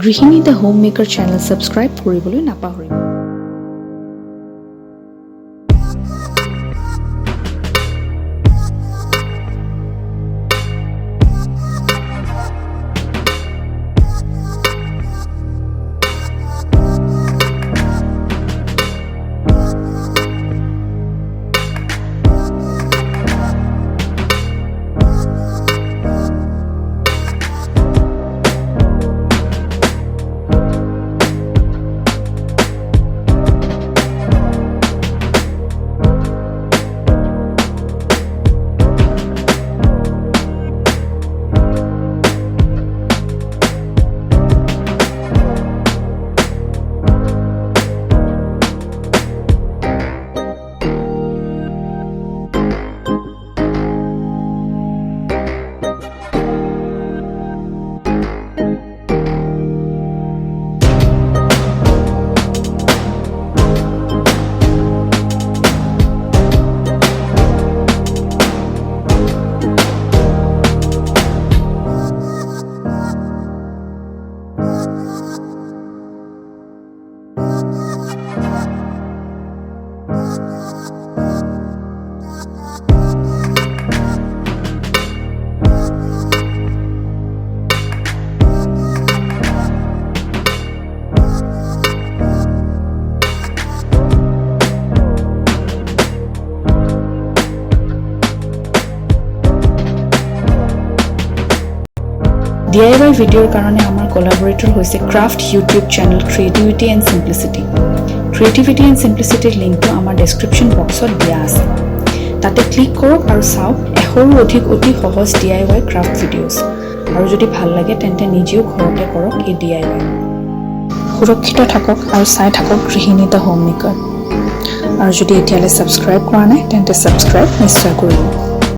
গৃহিণী the home maker channel subscribe কৰিবলৈ নাপাহৰিব। DIY ভিডিঅ'ৰ কাৰণে আমাৰ কোলাবৰেটৰ হৈছে craft YouTube channel creativity and simplicity. Creativity and চিম্পলিচিটিৰ লিংকটো আমাৰ ডেছক্ৰিপশ্যন বক্সত দিয়া আছে। তাতে ক্লিক কৰক আৰু চাওক এশৰো অধিক অতি সহজ DIY ক্ৰাফট ভিডিঅ'ছ। আৰু যদি ভাল লাগে তেন্তে নিজেও ঘৰতে কৰক এই DIY। সুৰক্ষিত থাকক আৰু চাই থাকক গৃহিণী দ্য হোম মেকাৰ। আৰু যদি এতিয়ালৈ ছাবস্ক্ৰাইব কৰা নাই তেন্তে ছাবস্ক্ৰাইব নিশ্চয় কৰিব।